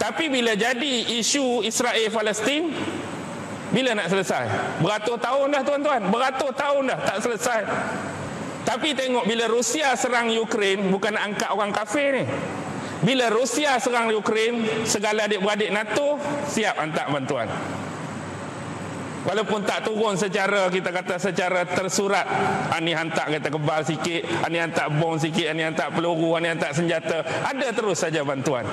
Tapi bila jadi isu Israel Palestin, bila nak selesai? Beratus tahun dah tuan-tuan, beratus tahun dah tak selesai. Tapi tengok bila Rusia serang Ukraine, bukan nak angkat orang kafir ni. Bila Rusia serang Ukraine, segala adik-beradik NATO siap hantar bantuan. Walaupun tak turun secara, kita kata secara tersurat. Ni hantar kereta kebal sikit, ni hantar bom sikit, ni hantar peluru, ni hantar senjata. Ada terus saja bantuan.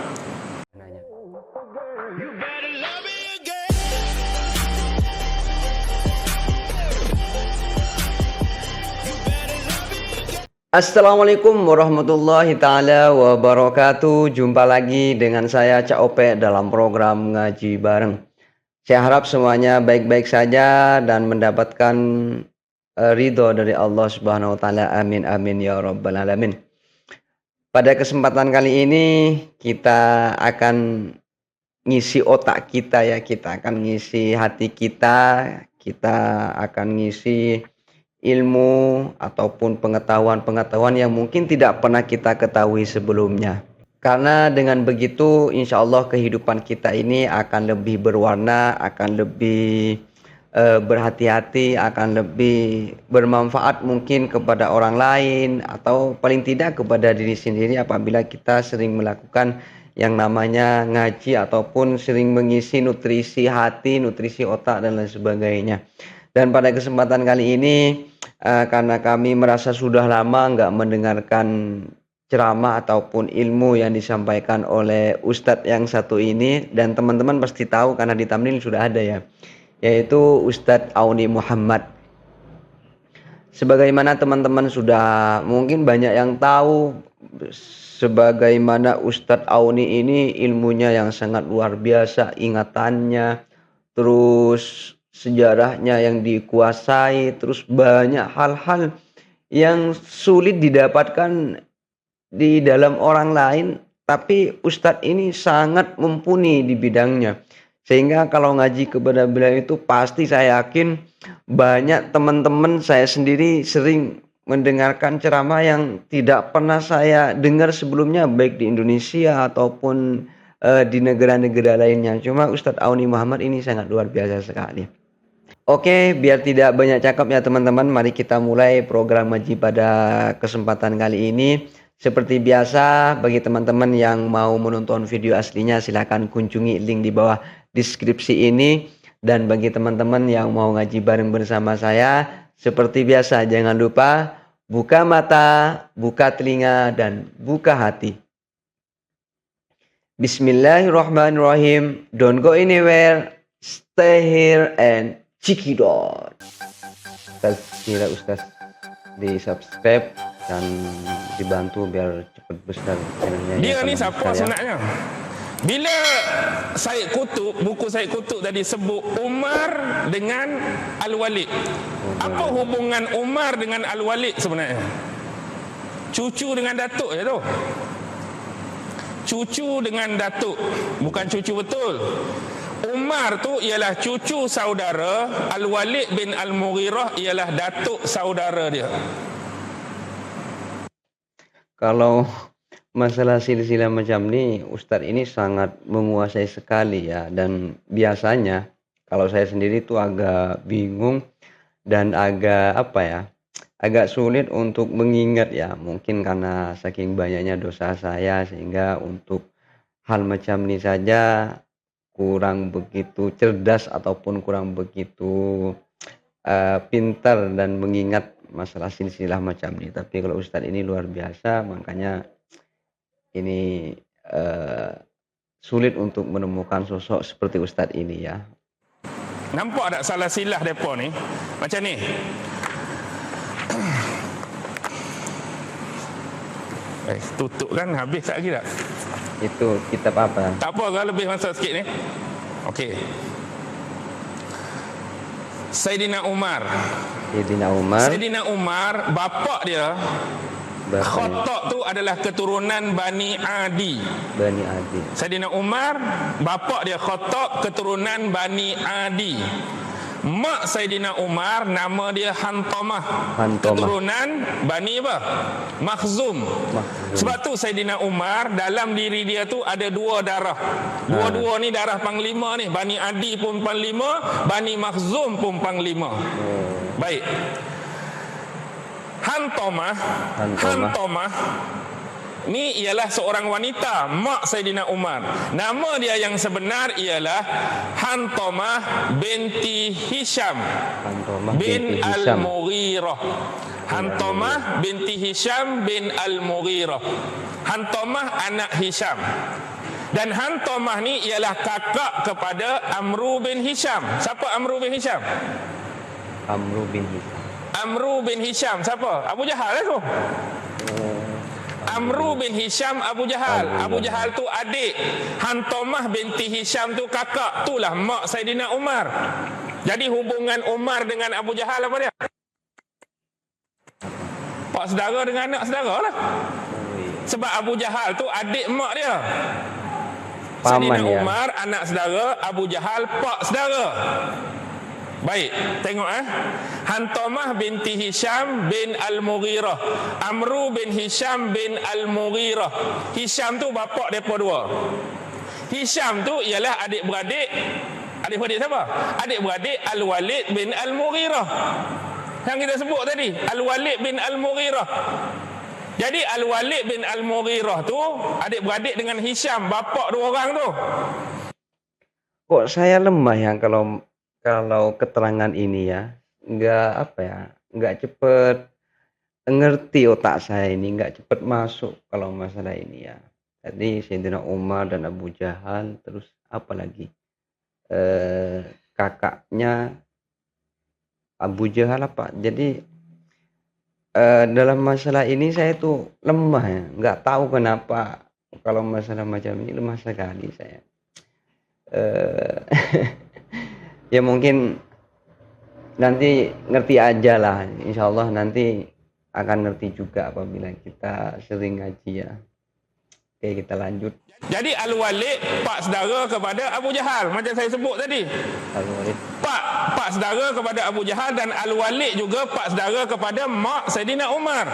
Assalamualaikum warahmatullahi ta'ala wabarakatuh. Jumpa lagi dengan saya Cak Ope dalam program Ngaji Bareng. Saya harap semuanya baik-baik saja dan mendapatkan ridho dari Allah Subhanahu wa taala. Amin amin ya rabbal alamin. Pada kesempatan kali ini kita akan ngisi otak kita ya, kita akan ngisi hati kita akan ngisi ilmu ataupun pengetahuan-pengetahuan yang mungkin tidak pernah kita ketahui sebelumnya. Karena dengan begitu insya Allah kehidupan kita ini akan lebih berwarna, akan lebih berhati-hati, akan lebih bermanfaat mungkin kepada orang lain atau paling tidak kepada diri sendiri apabila kita sering melakukan yang namanya ngaji ataupun sering mengisi nutrisi hati, nutrisi otak dan lain sebagainya. Dan pada kesempatan kali ini karena kami merasa sudah lama nggak mendengarkan ceramah ataupun ilmu yang disampaikan oleh Ustadz yang satu ini, dan teman-teman pasti tahu karena di thumbnail sudah ada ya, yaitu Ustadz Auni Muhammad. Sebagaimana teman-teman sudah mungkin banyak yang tahu, sebagaimana Ustadz Auni ini ilmunya yang sangat luar biasa, ingatannya, terus sejarahnya yang dikuasai, terus banyak hal-hal yang sulit didapatkan di dalam orang lain, tapi Ustadz ini sangat mumpuni di bidangnya. Sehingga kalau ngaji kepada beliau itu pasti saya yakin banyak teman-teman saya sendiri sering mendengarkan ceramah yang tidak pernah saya dengar sebelumnya, baik di Indonesia ataupun di negara-negara lainnya. Cuma Ustadz Auni Muhammad ini sangat luar biasa sekali. Oke, biar tidak banyak cakap ya teman-teman, mari kita mulai program ngaji pada kesempatan kali ini. Seperti biasa, bagi teman-teman yang mau menonton video aslinya silahkan kunjungi link di bawah deskripsi ini. Dan bagi teman-teman yang mau ngaji bareng bersama saya, seperti biasa jangan lupa buka mata, buka telinga, dan buka hati. Bismillahirrahmanirrahim. Don't go anywhere, stay here and check it out. Ustaz, di subscribe dan dibantu biar cepat besar channelnya. Dia ni siapa sebenarnya? Bila Said Qutb, buku Said Qutb tadi sebut Umar dengan Al-Walid. Apa hubungan Umar dengan Al-Walid sebenarnya? Cucu dengan datuk je tu. Cucu dengan datuk, bukan cucu betul. Umar tu ialah cucu saudara, Al-Walid bin Al-Mughirah ialah datuk saudara dia. Kalau masalah silsilah macam ni, Ustadz ini sangat menguasai sekali ya. Dan biasanya kalau saya sendiri tuh agak bingung dan agak sulit untuk mengingat ya. Mungkin karena saking banyaknya dosa saya sehingga untuk hal macam ini saja kurang begitu cerdas ataupun kurang begitu pintar dan mengingat masalah silsilah macam ini. Tapi kalau Ustadz ini luar biasa, makanya ini sulit untuk menemukan sosok seperti Ustadz ini ya. Nampak tak salah silah mereka ni? Macam ni. Tutup kan, habis tak lagi tak? Itu kitab apa? Tak apa, kalau lebih masa sikit ni. Okey. Sayyidina Umar. Sayyidina Umar, bapa dia Khattab tu adalah keturunan Bani Adi. Sayyidina Umar, bapa dia Khattab keturunan Bani Adi. Mak Sayyidina Umar nama dia Hantamah. Keturunan Bani apa? Makhzum. Sebab tu Saidina Umar dalam diri dia tu ada dua darah. Dua-dua ni darah panglima ni. Bani Adi pun panglima, Bani Makhzum pun panglima. Baik. Hantomah ni ialah seorang wanita, mak Saidina Umar. Nama dia yang sebenar ialah Hantomah binti Hisham bin Al-Mughirah. Hantomah binti Hisham bin Al-Mughirah. Hantomah anak Hisham. Dan Hantomah ni ialah kakak kepada Amru bin Hisham. Siapa Amru bin Hisham? Amru bin Hisham. Amru bin Hisham siapa? Abu Jahal lah tu. Amru bin Hisham Abu Jahal. Abu Jahal tu adik. Hantomah binti Hisham tu kakak. Itulah mak Saidina Umar. Jadi hubungan Umar dengan Abu Jahal apa dia? Pak saudara dengan anak saudara lah. Sebab Abu Jahal tu adik mak dia. Saidina Umar anak saudara, Abu Jahal pak saudara. Baik, tengok Hantomah binti Hisham bin Al-Mughirah. Amru bin Hisham bin Al-Mughirah. Hisham tu bapak mereka dua. Hisham tu ialah adik-beradik. Adik-beradik siapa? Adik-beradik Al-Walid bin Al-Mughirah yang kita sebut tadi. Al-Walid bin Al-Mughirah. Jadi Al-Walid bin Al-Mughirah tu adik-beradik dengan Hisham, bapak dua orang tu. Kok saya lemah ya kalau keterangan ini ya, nggak cepet ngerti otak saya ini, nggak cepet masuk kalau masalah ini ya. Tadi Sayyidina Umar dan Abu Jahal, terus apa lagi, kakaknya Abu Jahal apa. Jadi dalam masalah ini saya tuh lemah ya, nggak tahu kenapa kalau masalah macam ini lemah sekali saya. Ya mungkin nanti ngerti aja lah, insya Allah nanti akan ngerti juga apabila kita sering ngaji ya. Oke, kita lanjut. Jadi Al-Walid pak saudara kepada Abu Jahal, macam saya sebut tadi. Al-Walid Pak saudara kepada Abu Jahal, dan Al-Walid juga pak saudara kepada mak Saidina Umar.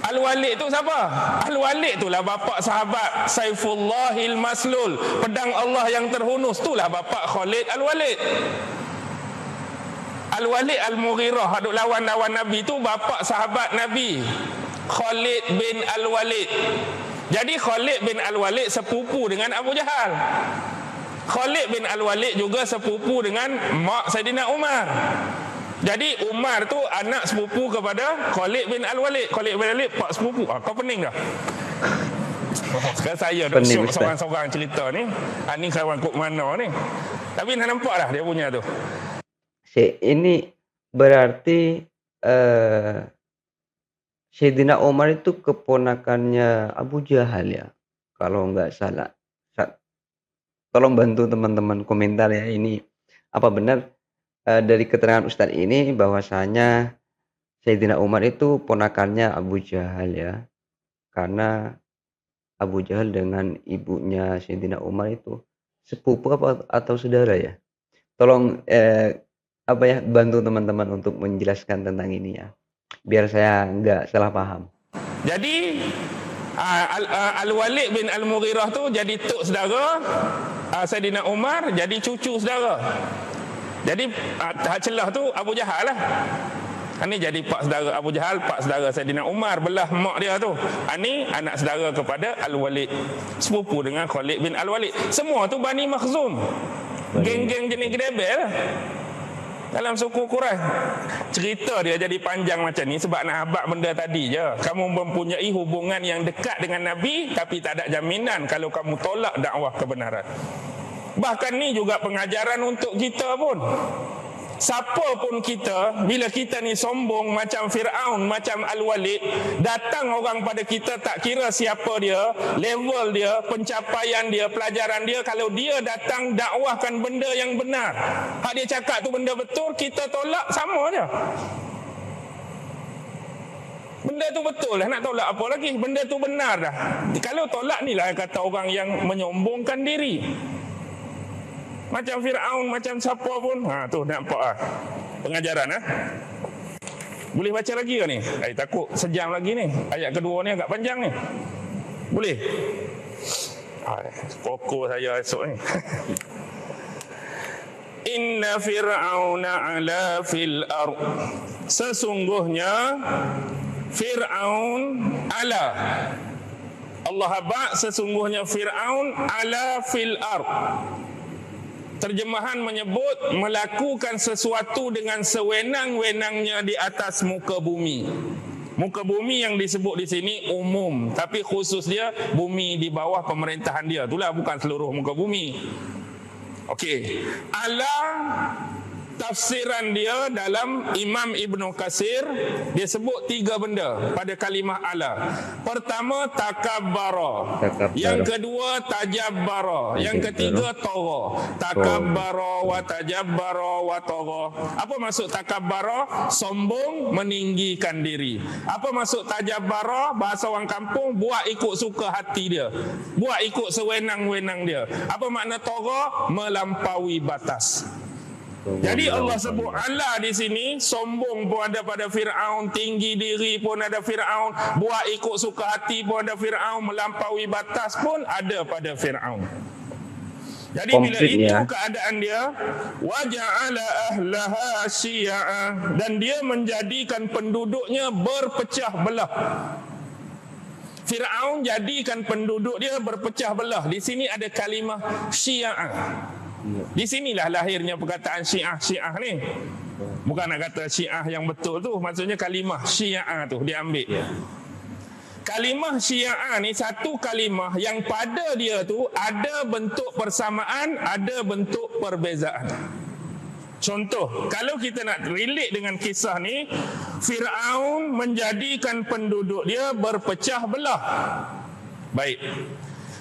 Al-Walid tu siapa? Al-Walid itulah bapa sahabat Saifullahil Maslul, pedang Allah yang terhunus. Itulah bapa Khalid Al-Walid. Al-Walid Al-Mughirah, hadut lawan-lawan Nabi tu bapa sahabat Nabi, Khalid bin Al-Walid. Jadi Khalid bin Al-Walid sepupu dengan Abu Jahal. Khalid bin Al-Walid juga sepupu dengan mak Saidina Umar. Jadi Umar tu anak sepupu kepada Khalid bin Al-Walid. Khalid bin Al-Walid pak sepupu. Kau pening dah. Sekarang saya duk syok seorang-seorang cerita ni. Ni kawan kok mana ni. Tapi nak nampak dah dia punya tu. Ini berarti Sayyidina Umar itu keponakannya Abu Jahal ya, kalau nggak salah. Tolong bantu teman-teman komentar ya, ini apa benar dari keterangan Ustadz ini bahwasanya Sayyidina Umar itu ponakannya Abu Jahal ya, karena Abu Jahal dengan ibunya Sayyidina Umar itu sepupu apa atau saudara ya. Tolong bantu teman-teman untuk menjelaskan tentang ini ya, biar saya nggak salah paham. Jadi Al-Walid bin Al-Mughirah tu jadi tok saudara Sayyidina Umar, jadi cucu saudara. Jadi celah tu Abu Jahal lah. Ini jadi pak saudara Abu Jahal, pak saudara Sayyidina Umar, belah mak dia tu. Ini anak saudara kepada Al-Walid, sepupu dengan Khalid bin Al-Walid. Semua tu Bani Makhzum, geng-geng jenis gedebel dalam suku Quraisy. Cerita dia jadi panjang macam ni sebab nak habaq benda tadi je. Kamu mempunyai hubungan yang dekat dengan Nabi, tapi tak ada jaminan kalau kamu tolak dakwah kebenaran. Bahkan ni juga pengajaran untuk kita pun. Siapa pun kita, bila kita ni sombong macam Fir'aun, macam Al-Walid, datang orang pada kita tak kira siapa dia, level dia, pencapaian dia, pelajaran dia, kalau dia datang dakwahkan benda yang benar, hak dia cakap tu benda betul, kita tolak, sama je. Benda tu betul lah, nak tolak apa lagi? Benda tu benar dah. Kalau tolak ni lah kata orang yang menyombongkan diri. Macam Fir'aun, macam siapa pun. Tu nampak lah pengajaran . Boleh baca lagi ke ni? Takut sejam lagi ni. Ayat kedua ni agak panjang ni. Boleh? Pokok saya esok ni. Inna fir'auna ala fil ard. Sesungguhnya Fir'aun ala. Allah habaq sesungguhnya Fir'aun ala fil ard. Terjemahan menyebut melakukan sesuatu dengan sewenang-wenangnya di atas muka bumi. Muka bumi yang disebut di sini umum, tapi khusus dia bumi di bawah pemerintahan dia. Itulah, bukan seluruh muka bumi. Okey. Ala, tafsiran dia dalam Imam Ibn Katsir, dia sebut 3 benda pada kalimah ala. Pertama, takabbara. Yang kedua, tajabbara. Yang ketiga, tagha. Takabbara wa tajabbara wa tagha. Apa maksud takabbara? Sombong, meninggikan diri. Apa maksud tajabbara? Bahasa orang kampung, buat ikut suka hati dia. Buat ikut sewenang-wenang dia. Apa makna tagha? Melampaui batas. Jadi Allah sebut ala di sini, sombong pun ada pada Fir'aun, tinggi diri pun ada Fir'aun, buat ikut suka hati pun ada Fir'aun, melampaui batas pun ada pada Fir'aun. Jadi bila itu keadaan dia, waja'ala ahlaha syi'a, dan dia menjadikan penduduknya berpecah belah. Fir'aun jadikan penduduk dia berpecah belah. Di sini ada kalimah syi'a. Di sinilah lahirnya perkataan Syiah ni. Bukan nak kata Syiah yang betul tu, maksudnya kalimah Syiah tu diambil. Kalimah Syiah ni satu kalimah yang pada dia tu ada bentuk persamaan, ada bentuk perbezaan. Contoh, kalau kita nak relate dengan kisah ni, Fir'aun menjadikan penduduk dia berpecah belah. Baik.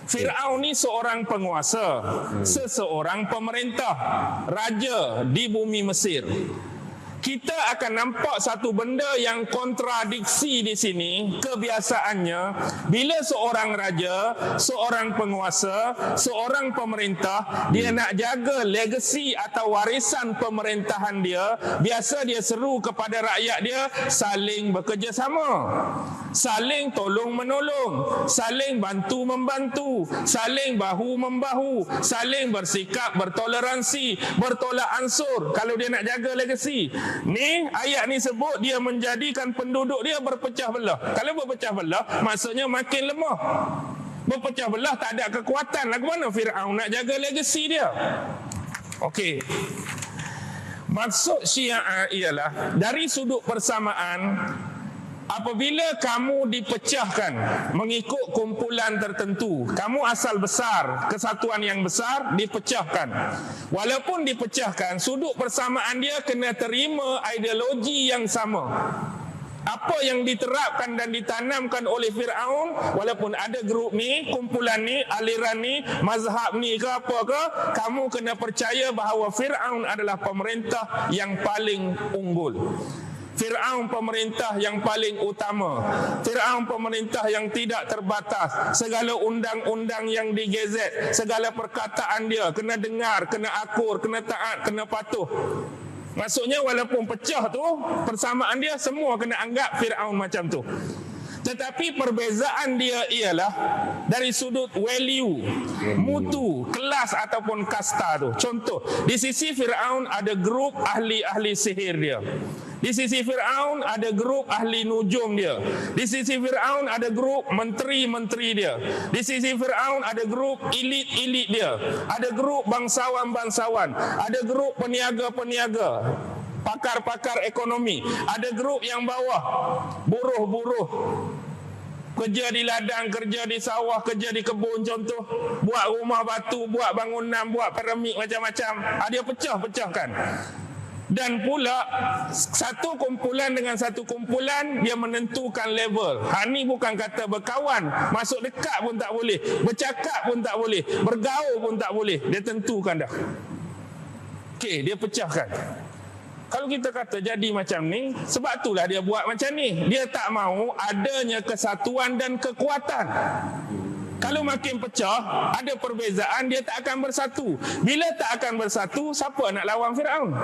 Fir'aun ni seorang penguasa, seseorang pemerintah, raja di bumi Mesir. Kita akan nampak satu benda yang kontradiksi di sini. Kebiasaannya, bila seorang raja, seorang penguasa, seorang pemerintah, dia nak jaga legasi atau warisan pemerintahan dia, biasa dia seru kepada rakyat dia saling bekerjasama, saling tolong menolong, saling bantu membantu, saling bahu membahu, saling bersikap bertoleransi, bertolak ansur kalau dia nak jaga legasi. Ni ayat ni sebut dia menjadikan penduduk dia berpecah belah. Kalau berpecah belah maksudnya makin lemah. Berpecah belah tak ada kekuatan. Lagu mana Fir'aun nak jaga legasi dia? Okey. Maksud Syiah ialah dari sudut persamaan, apabila kamu dipecahkan mengikut kumpulan tertentu, kamu asal besar, kesatuan yang besar dipecahkan. Walaupun dipecahkan, sudut persamaan dia kena terima ideologi yang sama. Apa yang diterapkan dan ditanamkan oleh Fir'aun, walaupun ada grup ni, kumpulan ni, aliran ni, mazhab ni ke apa ke, kamu kena percaya bahawa Fir'aun adalah pemerintah yang paling unggul. Fir'aun pemerintah yang paling utama. Fir'aun pemerintah yang tidak terbatas. Segala undang-undang yang digezet, segala perkataan dia kena dengar, kena akur, kena taat, kena patuh. Maksudnya walaupun pecah tu, persamaan dia semua kena anggap Fir'aun macam tu. Tetapi perbezaan dia ialah dari sudut value, mutu, kelas ataupun kasta tu. Contoh, di sisi Fir'aun ada grup ahli-ahli sihir dia. Di sisi Fir'aun ada grup ahli nujum dia. Di sisi Fir'aun ada grup menteri-menteri dia. Di sisi Fir'aun ada grup elit-elit dia. Ada grup bangsawan-bangsawan. Ada grup peniaga-peniaga, pakar-pakar ekonomi. Ada grup yang bawah, buruh-buruh, kerja di ladang, kerja di sawah, kerja di kebun contoh. Buat rumah batu, buat bangunan, buat piramid macam-macam. Dia pecah-pecahkan. Dan pula satu kumpulan dengan satu kumpulan dia menentukan level. Ni bukan kata berkawan, masuk dekat pun tak boleh, bercakap pun tak boleh, bergaul pun tak boleh. Dia tentukan dah. Okey, dia pecahkan. Kalau kita kata jadi macam ni, sebab itulah dia buat macam ni. Dia tak mahu adanya kesatuan dan kekuatan. Kalau makin pecah, ada perbezaan, dia tak akan bersatu. Bila tak akan bersatu, siapa nak lawan Fir'aun?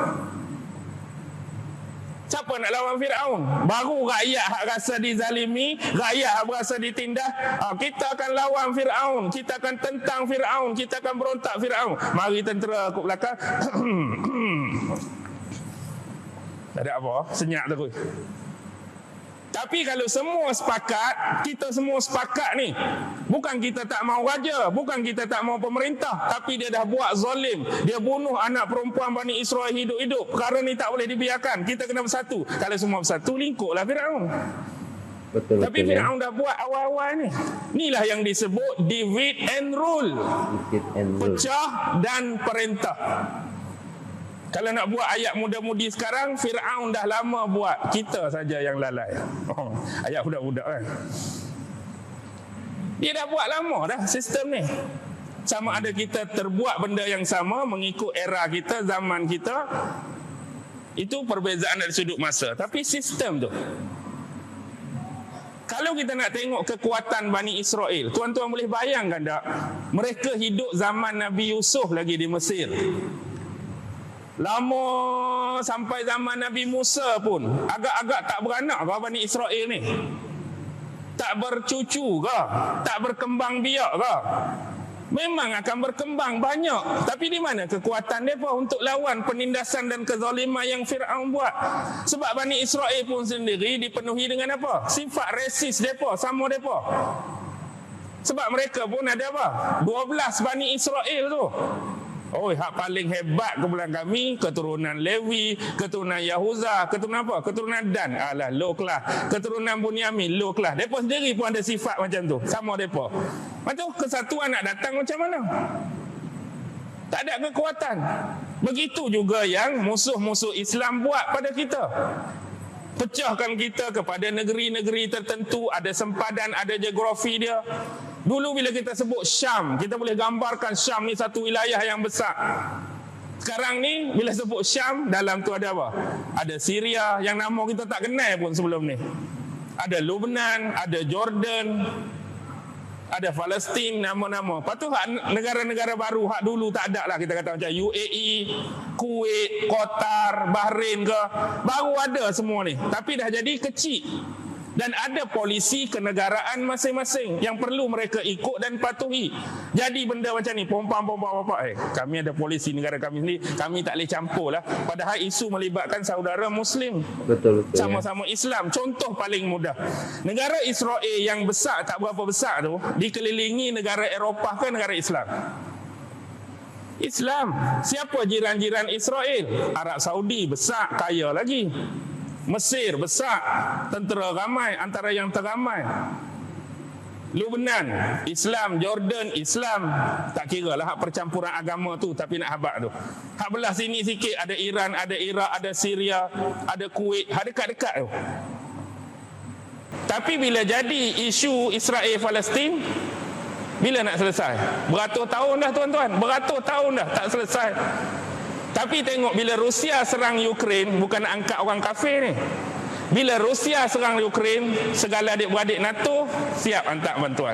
Siapa nak lawan Firaun? Baru rakyat hak rasa dizalimi, rakyat hak berasa ditindas. Kita akan lawan Firaun, kita akan tentang Firaun, kita akan berontak Firaun. Mari tentera kat belakang. Tak ada apa, senyap terus. Tapi kalau semua sepakat, kita semua sepakat ni, bukan kita tak mau raja, bukan kita tak mau pemerintah, tapi dia dah buat zalim, dia bunuh anak perempuan Bani Israel hidup-hidup. Perkara ni tak boleh dibiarkan, kita kena bersatu. Kalau semua bersatu, lingkuklah Firaun. Betul, Tapi Firaun dah buat awal-awal ni. Inilah yang disebut divide and rule. Pecah dan perintah. Kalau nak buat ayat muda-mudi sekarang, Firaun dah lama buat, kita saja yang lalai. Ayat budak-budak kan. Dia dah buat lama dah sistem ni. Sama ada kita terbuat benda yang sama mengikut era kita, zaman kita, itu perbezaan dari sudut masa. Tapi sistem tu. Kalau kita nak tengok kekuatan Bani Israel, tuan-tuan boleh bayangkan tak? Mereka hidup zaman Nabi Yusuf lagi di Mesir. Lama sampai zaman Nabi Musa pun agak-agak tak beranak ke Bani Israel ni? Tak bercucu ke? Tak berkembang biak ke? Memang akan berkembang banyak. Tapi di mana kekuatan mereka untuk lawan penindasan dan kezaliman yang Firaun buat? Sebab Bani Israel pun sendiri dipenuhi dengan apa? Sifat resis mereka, sama mereka. Sebab mereka pun ada apa? 12 Bani Israel tu. Oh, hak paling hebat kumpulan kami, keturunan Lewi, keturunan Yahuza, keturunan apa? Keturunan Dan. Alah, low class. Keturunan Bunyamin, low class. Mereka sendiri pun ada sifat macam tu. Sama mereka. Macam kesatuan nak datang macam mana? Tak ada kekuatan. Begitu juga yang musuh-musuh Islam buat pada kita. Pecahkan kita kepada negeri-negeri tertentu, ada sempadan, ada geografi dia. Dulu bila kita sebut Syam, kita boleh gambarkan Syam ni satu wilayah yang besar. Sekarang ni bila sebut Syam, dalam tu ada apa? Ada Syria yang nama kita tak kenal pun sebelum ni. Ada Lebanon, ada Jordan, ada Palestin, nama-nama. Lepas tu negara-negara baru hak dulu tak ada lah, kita kata macam UAE, Kuwait, Qatar, Bahrain ke, baru ada semua ni. Tapi dah jadi kecil. Dan ada polisi kenegaraan masing-masing yang perlu mereka ikut dan patuhi. Jadi benda macam ni, pompa-pompa apa, kami ada polisi negara kami sendiri, kami tak boleh campur lah. Padahal isu melibatkan saudara Muslim. Betul. Sama-sama Islam. Contoh paling mudah. Negara Israel yang besar, tak berapa besar tu, dikelilingi negara Eropah ke negara Islam? Islam. Siapa jiran-jiran Israel? Arab Saudi, besar, kaya lagi. Mesir besar, tentera ramai, antara yang teramai. Lebanon Islam, Jordan Islam, tak kira lah hak percampuran agama tu, tapi nak habaq tu. Hak belah sini sikit ada Iran, ada Iraq, ada Syria, ada Kuwait, hak dekat-dekat tu. Tapi bila jadi isu Israel Palestin, bila nak selesai? Beratus tahun dah tuan-tuan, beratus tahun dah tak selesai. Tapi tengok bila Rusia serang Ukraine, bukan nak angkat orang kafir ni. Bila Rusia serang Ukraine, segala adik-beradik NATO siap hantar bantuan.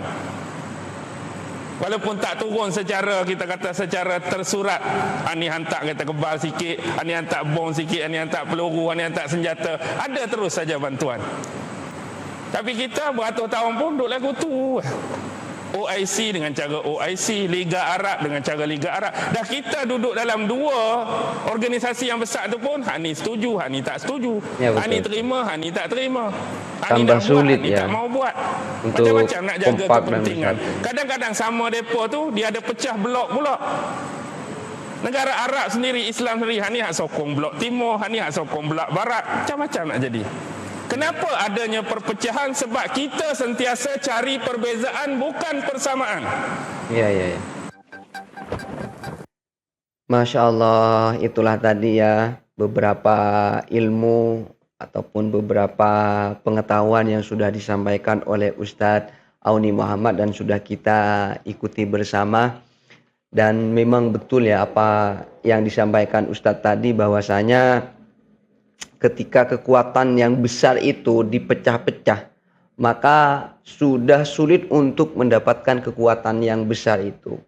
Walaupun tak turun secara, kita kata secara tersurat. Ani hantar kereta kebal sikit, ani hantar bom sikit, ani hantar peluru, ani hantar senjata. Ada terus saja bantuan. Tapi kita beratus tahun pun duduk lagu tu. OIC dengan cara OIC, Liga Arab dengan cara Liga Arab. Dah kita duduk dalam dua organisasi yang besar tu pun, hak ni setuju, hak ni tak setuju. Ya, hak ni terima, hak ni tak terima. Hak ni Tambah nak sulit, buat, hak ni ya, tak mau buat. untuk Macam-macam nak jaga kompak dan kepentingan. bersatu. Kadang-kadang sama depa tu, dia ada pecah blok pula. Negara Arab sendiri, Islam sendiri, hak ni hak sokong blok timur, hak ni hak sokong blok barat. Macam-macam nak jadi. Kenapa adanya perpecahan? Sebab kita sentiasa cari perbezaan, bukan persamaan. Ya. Masya Allah, itulah tadi ya beberapa ilmu ataupun beberapa pengetahuan yang sudah disampaikan oleh Ustadz Auni Muhammad dan sudah kita ikuti bersama. Dan memang betul ya apa yang disampaikan Ustadz tadi, bahwasanya ketika kekuatan yang besar itu dipecah-pecah, maka sudah sulit untuk mendapatkan kekuatan yang besar itu.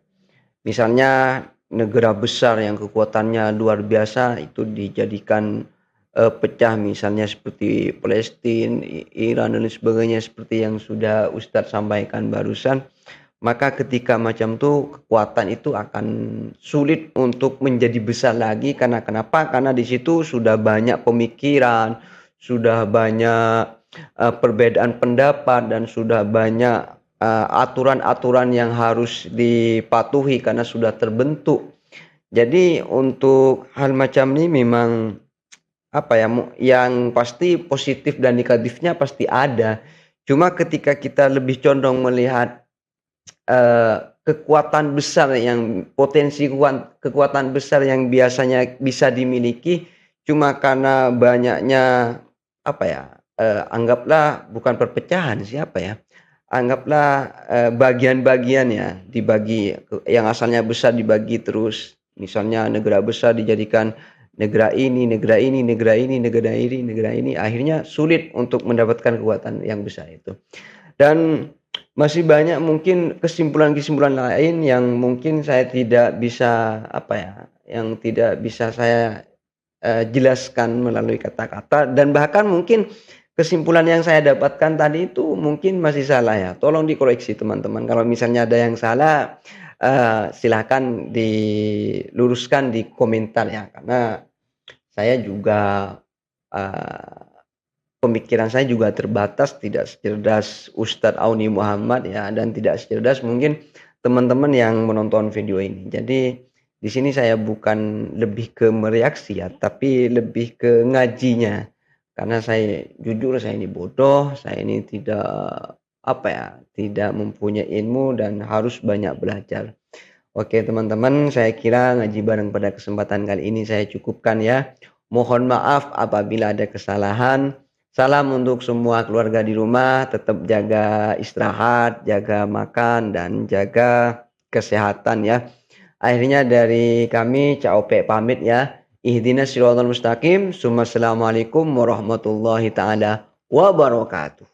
Misalnya negara besar yang kekuatannya luar biasa itu dijadikan pecah misalnya seperti Palestina, Iran dan lain sebagainya seperti yang sudah Ustadz sampaikan barusan, maka ketika macam itu kekuatan itu akan sulit untuk menjadi besar lagi karena kenapa? Karena di situ sudah banyak pemikiran, sudah banyak perbedaan pendapat dan sudah banyak aturan-aturan yang harus dipatuhi karena sudah terbentuk. Jadi untuk hal macam ini memang apa ya, yang pasti positif dan negatifnya pasti ada. Cuma ketika kita lebih condong melihat kekuatan besar yang kekuatan besar yang biasanya bisa dimiliki cuma karena banyaknya apa ya, anggaplah bukan perpecahan siapa ya, anggaplah, bagian-bagian ya dibagi yang asalnya besar dibagi terus. Misalnya negara besar dijadikan negara ini, negara ini, negara ini, negara ini, negara ini, akhirnya sulit untuk mendapatkan kekuatan yang besar itu. Dan masih banyak mungkin kesimpulan-kesimpulan lain yang mungkin saya tidak bisa, apa ya, yang tidak bisa saya, jelaskan melalui kata-kata dan bahkan mungkin kesimpulan yang saya dapatkan tadi itu mungkin masih salah ya, tolong dikoreksi teman-teman. Kalau misalnya ada yang salah, silakan diluruskan di komentar ya, karena saya juga, pemikiran saya juga terbatas, tidak secerdas Ustadz Auni Muhammad ya, dan tidak secerdas mungkin teman-teman yang menonton video ini. Jadi di sini saya bukan lebih ke mereaksi ya, tapi lebih ke ngajinya. Karena saya jujur saya ini bodoh, saya ini tidak apa ya, tidak mempunyai ilmu dan harus banyak belajar. Oke teman-teman, saya kira ngaji bareng pada kesempatan kali ini saya cukupkan ya. Mohon maaf apabila ada kesalahan. Salam untuk semua keluarga di rumah, tetap jaga istirahat, jaga makan, dan jaga kesehatan ya. Akhirnya dari kami, Cak Ope pamit ya. Ihdinas siratal mustaqim. Assalamualaikum warahmatullahi taala wabarakatuh.